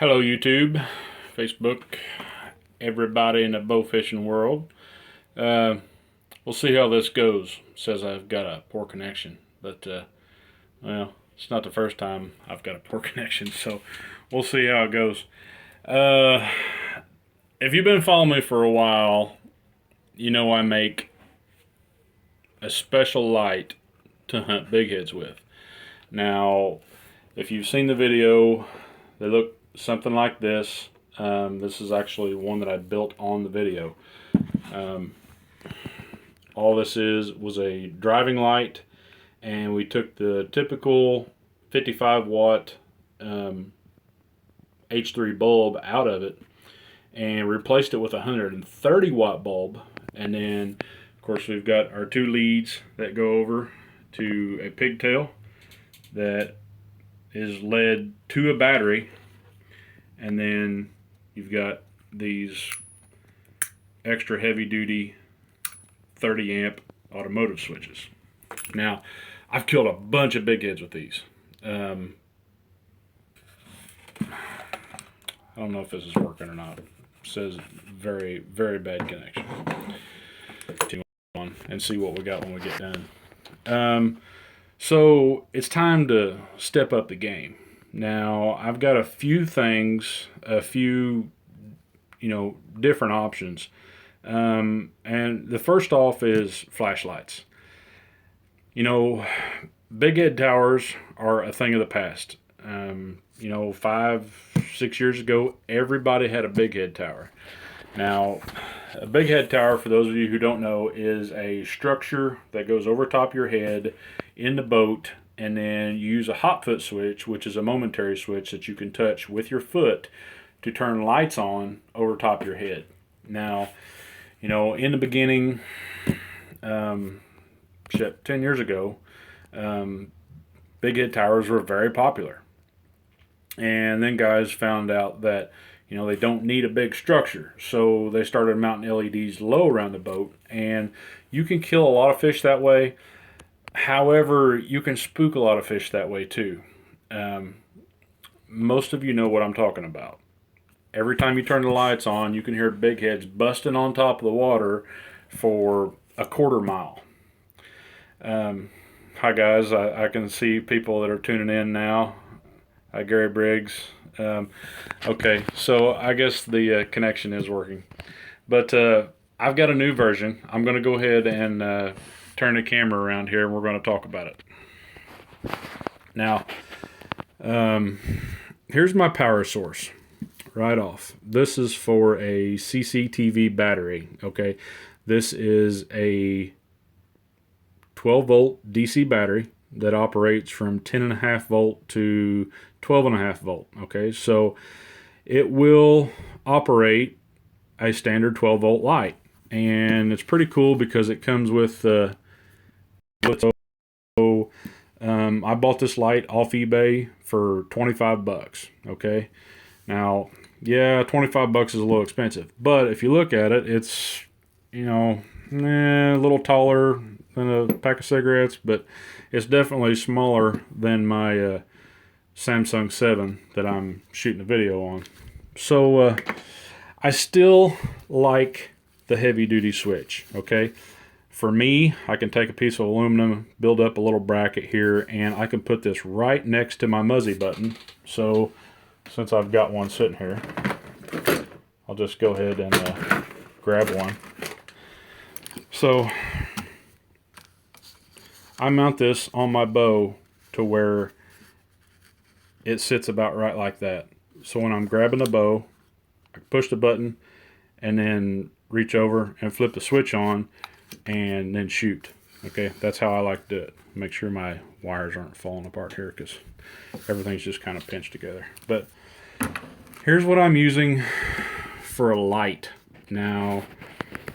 Hello YouTube, Facebook, everybody in the bow fishing world. We'll see how this goes. It says I've got a poor connection, but well, it's not the first time I've got a poor connection, so we'll see how it goes. If you've been following me for a while, you know I make a special light to hunt bigheads with. Now, if you've seen the video, they look something like this. This is actually one that I built on the video. All this was a driving light, and we took the typical 55 watt H3 bulb out of it and replaced it with a 130 watt bulb. And then of course we've got our two leads that go over to a pigtail that is led to a battery, and then you've got these extra heavy duty 30 amp automotive switches. Now, I've killed a bunch of bigheads with these. I don't know if this is working or not. It says very, very bad connection. And see what we got when we get done. So it's time to step up the game. Now, I've got a few things, a few, different options. And the first off is flashlights. Bighead towers are a thing of the past. 5-6 years ago, everybody had a bighead tower. Now, a bighead tower, for those of you who don't know, is a structure that goes over top of your head in the boat, and then you use a hot foot switch, which is a momentary switch that you can touch with your foot to turn lights on over top of your head. Now, in the beginning, 10 years ago, bighead towers were very popular. And then guys found out that, they don't need a big structure. So they started mounting LEDs low around the boat, and you can kill a lot of fish that way. However, you can spook a lot of fish that way too. Most of you know what I'm talking about. Every time you turn the lights on, you can hear bigheads busting on top of the water for a quarter mile. Hi guys, I can see people that are tuning in now. Hi Gary Briggs. Okay, so I guess the connection is working. But I've got a new version. I'm going to go ahead and turn the camera around here, and we're going to talk about it. Now, here's my power source right off. This is for a CCTV battery, okay? This is a 12 volt DC battery that operates from 10.5 volt to 12.5 volt, okay? So it will operate a standard 12 volt light, and it's pretty cool because it comes with I bought this light off eBay for 25 bucks, okay? Now, yeah, 25 bucks is a little expensive, but if you look at it, it's, a little taller than a pack of cigarettes, but it's definitely smaller than my Samsung 7 that I'm shooting a video on. So I still like the heavy duty switch, okay? For me, I can take a piece of aluminum, build up a little bracket here, and I can put this right next to my muzzy button. So since I've got one sitting here, I'll just go ahead and grab one. So I mount this on my bow to where it sits about right like that. So when I'm grabbing the bow, I push the button and then reach over and flip the switch on and then shoot. Okay, that's how I like to do it. Make sure my wires aren't falling apart here because everything's just kind of pinched together. But here's what I'm using for a light. Now,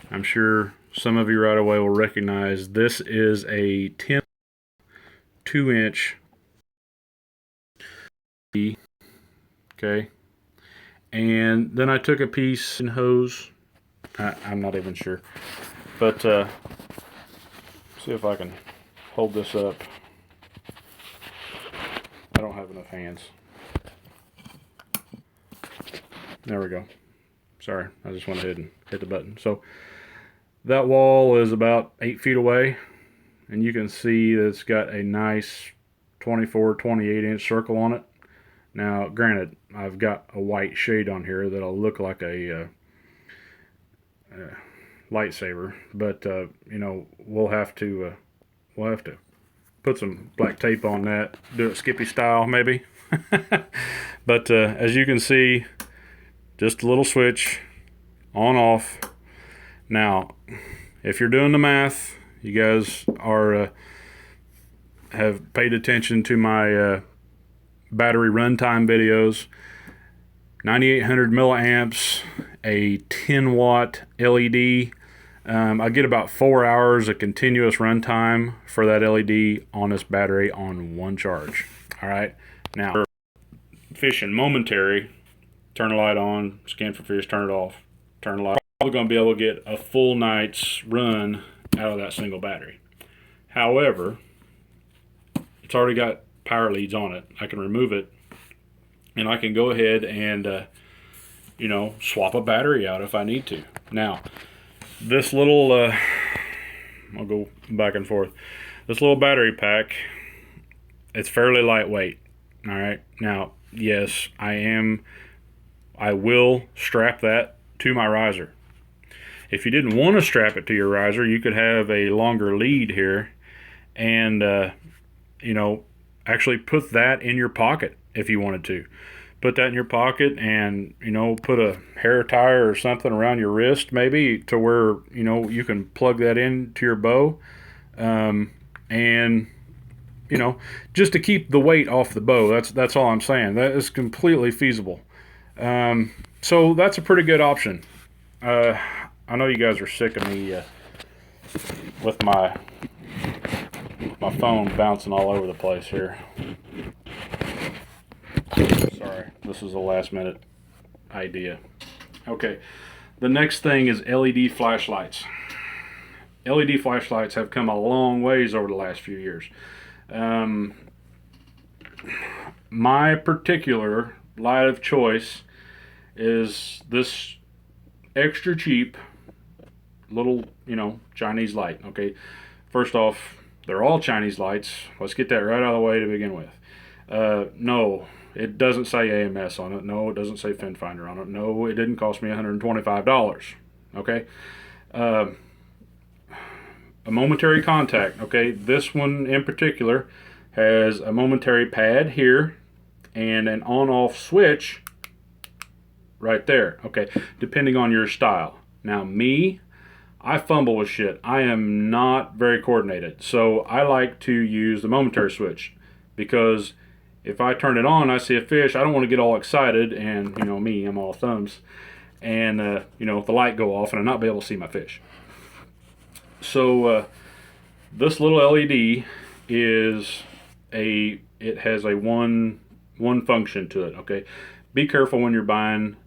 I'm sure some of you right away will recognize this is a 2-inch okay, and then I took a piece and hose. I'm not even sure, but see if I can hold this up. I don't have enough hands. There we go. Sorry, I just went ahead and hit the button. So that wall is about 8 feet away, and you can see that it's got a nice 24, 28-inch circle on it. Now, granted, I've got a white shade on here that'll look like a lightsaber, but you know, we'll have to put some black tape on that, do it Skippy style maybe. But as you can see, just a little switch, on off. Now, if you're doing the math, you guys are have paid attention to my battery runtime videos. 9800 milliamps, a 10 watt LED. I get about 4 hours of continuous runtime for that LED on this battery on one charge. All right, now fishing momentary, turn the light on, scan for fish, turn it off, turn the light off. Probably going to be able to get a full night's run out of that single battery. However, it's already got power leads on it. I can remove it, and I can go ahead and you know, swap a battery out if I need to. Now, this little I'll go back and forth. This little battery pack, it's fairly lightweight. All right. Now, yes, I will strap that to my riser. If you didn't want to strap it to your riser, you could have a longer lead here and you know, actually put that in your pocket if you wanted to. Put that in your pocket and, you know, put a hair tie or something around your wrist maybe to where, you know, you can plug that into your bow. And, you know, just to keep the weight off the bow. That's all I'm saying. That is completely feasible. So that's a pretty good option. I know you guys are sick of me with my phone bouncing all over the place here. Sorry, this is a last minute idea. Okay, the next thing is LED flashlights. LED flashlights have come a long ways over the last few years. My particular light of choice is this extra cheap little, you know, Chinese light. Okay, first off, they're all Chinese lights. Let's get that right out of the way to begin with. No, it doesn't say AMS on it. No, it doesn't say fin finder on it. No, it didn't cost me $125. Okay, a momentary contact. Okay, this one in particular has a momentary pad here and an on-off switch right there. Okay, depending on your style. Now me, I fumble with shit. I am not very coordinated, so I like to use the momentary switch because if I turn it on, I see a fish, I don't want to get all excited and, you know me, I'm all thumbs, and you know, the light go off and I not be able to see my fish. So this little LED is it has a one function to it. Okay, be careful when you're buying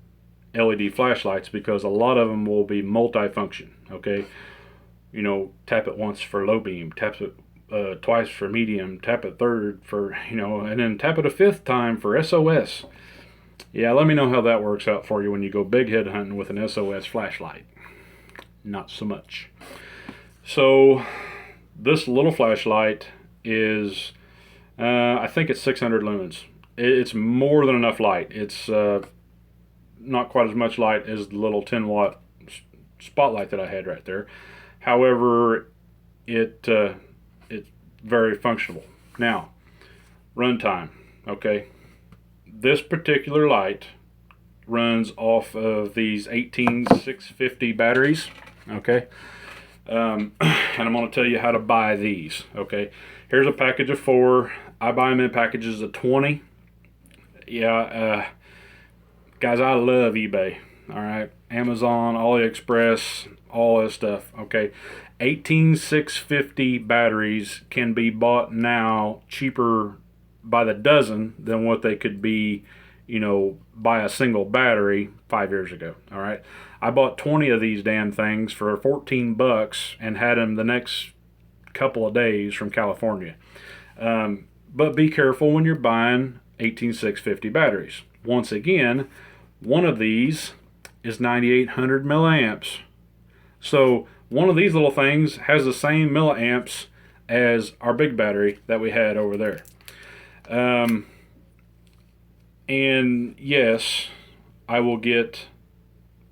LED flashlights because a lot of them will be multi-function. Okay, you know, tap it once for low beam, tap it twice for medium, tap it third for, you know, and then tap it a fifth time for SOS. Yeah, let me know how that works out for you when you go big head hunting with an SOS flashlight. Not so much. So this little flashlight is I think it's 600 lumens. It's more than enough light. It's not quite as much light as the little 10 watt spotlight that I had right there. However, it's very functional. Now, runtime. Okay, this particular light runs off of these 18650 batteries. Okay, and I'm going to tell you how to buy these. Okay, here's a package of 4. I buy them in packages of 20. Yeah, guys, I love eBay. All right, Amazon, AliExpress, all that stuff. Okay, 18650 batteries can be bought now cheaper by the dozen than what they could be, you know, by a single battery 5 years ago. All right, I bought 20 of these damn things for 14 bucks and had them the next couple of days from California. But be careful when you're buying 18650 batteries. Once again, One of these is 9800 milliamps. So one of these little things has the same milliamps as our big battery that we had over there. And yes, I will get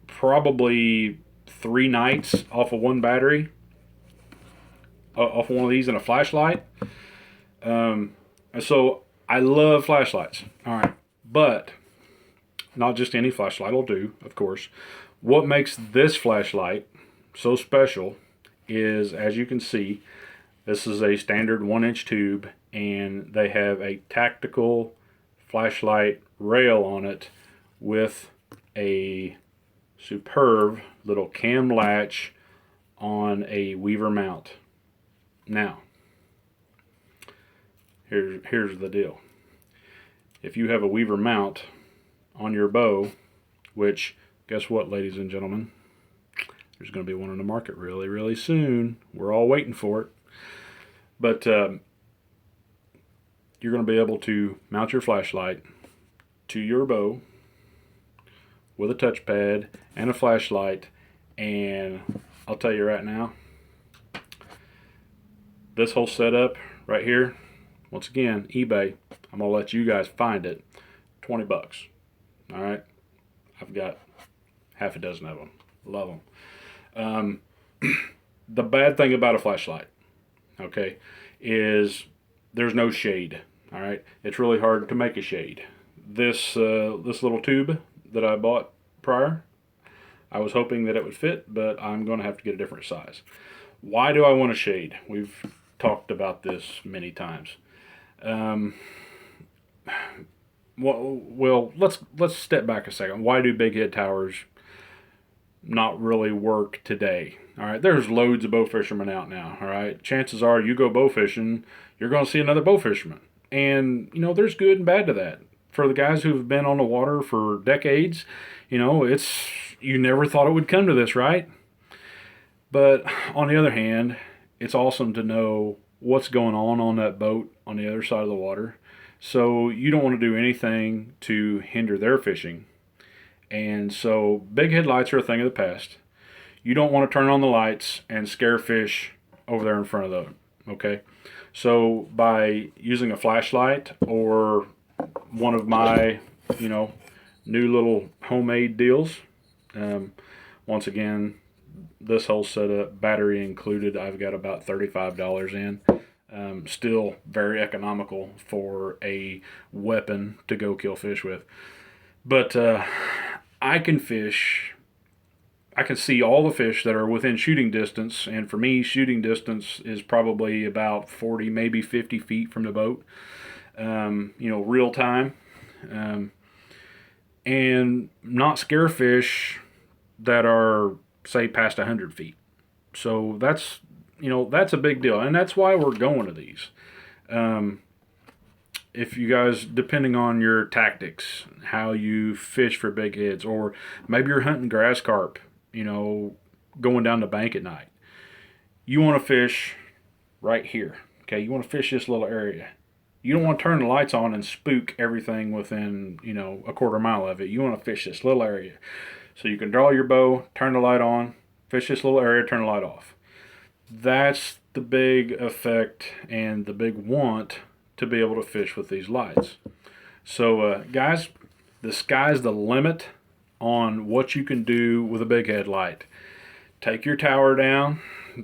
probably 3 nights off of one battery, off of one of these and a flashlight. And so I love flashlights. All right. But not just any flashlight will do, of course. What makes this flashlight so special is, as you can see, this is a standard 1-inch tube, and they have a tactical flashlight rail on it with a superb little cam latch on a Weaver mount. Now, here's the deal. If you have a Weaver mount on your bow, which, guess what, ladies and gentlemen? There's going to be one on the market really, really soon. We're all waiting for it. But you're going to be able to mount your flashlight to your bow with a touchpad and a flashlight. And I'll tell you right now, this whole setup right here, once again, eBay, I'm going to let you guys find it, 20 bucks. All right? I've got half a dozen of them. Love them. The bad thing about a flashlight, okay, is there's no shade. All right? It's really hard to make a shade. This little tube that I bought prior, I was hoping that it would fit, but I'm going to have to get a different size. Why do I want a shade? We've talked about this many times. Well, let's step back a second. Why do big head towers not really work today? All right, there's loads of bow fishermen out now. All right, chances are you go bow fishing, you're going to see another bow fisherman, and there's good and bad to that. For the guys who've been on the water for decades, it's, you never thought it would come to this, right? But on the other hand, it's awesome to know what's going on that boat on the other side of the water. So you don't want to do anything to hinder their fishing. And so big headlights are a thing of the past. You don't want to turn on the lights and scare fish over there in front of them, okay? So by using a flashlight or one of my, new little homemade deals, once again, this whole setup, battery included, I've got about $35 in. Still very economical for a weapon to go kill fish with. But I can fish, I can see all the fish that are within shooting distance, and for me, shooting distance is probably about 40, maybe 50 feet from the boat, real time, and not scare fish that are, say, past 100 feet. So that's a big deal, and that's why we're going to these. If you guys, depending on your tactics, how you fish for big heads, or maybe you're hunting grass carp, going down the bank at night, you want to fish right here. Okay, you want to fish this little area. You don't want to turn the lights on and spook everything within, a quarter mile of it. You want to fish this little area. So you can draw your bow, turn the light on, fish this little area, turn the light off. That's the big effect and the big want to be able to fish with these lights. So guys, the sky's the limit on what you can do with a big head light. Take your tower down,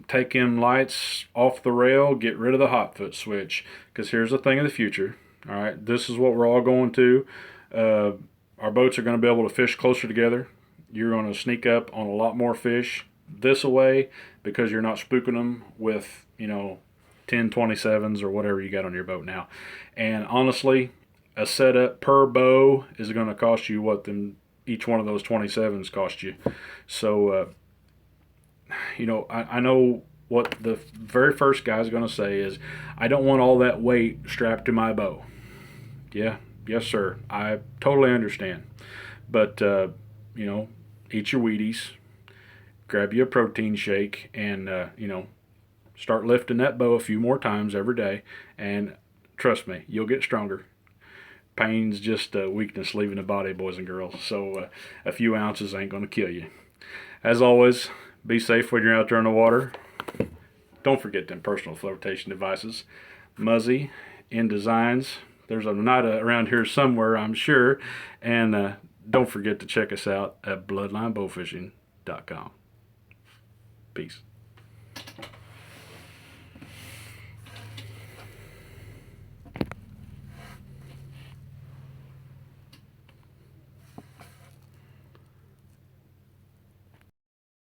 take them lights off the rail, get rid of the hot foot switch, because here's the thing of the future. All right, this is what we're all going to. Our boats are going to be able to fish closer together. You're going to sneak up on a lot more fish this away because you're not spooking them with 1027s or whatever you got on your boat now. And honestly, a setup per bow is going to cost you what each one of those 27s cost you. So I know what the very first guy's going to say is, I don't want all that weight strapped to my bow. Yeah, yes sir, I totally understand. But eat your Wheaties, grab you a protein shake, and start lifting that bow a few more times every day, and trust me, you'll get stronger. Pain's just weakness leaving the body, boys and girls. So a few ounces ain't going to kill you. As always, be safe when you're out there in the water. Don't forget them personal flotation devices. Muzzy in designs. There's a Nida around here somewhere, I'm sure. And don't forget to check us out at bloodlinebowfishing.com. Peace.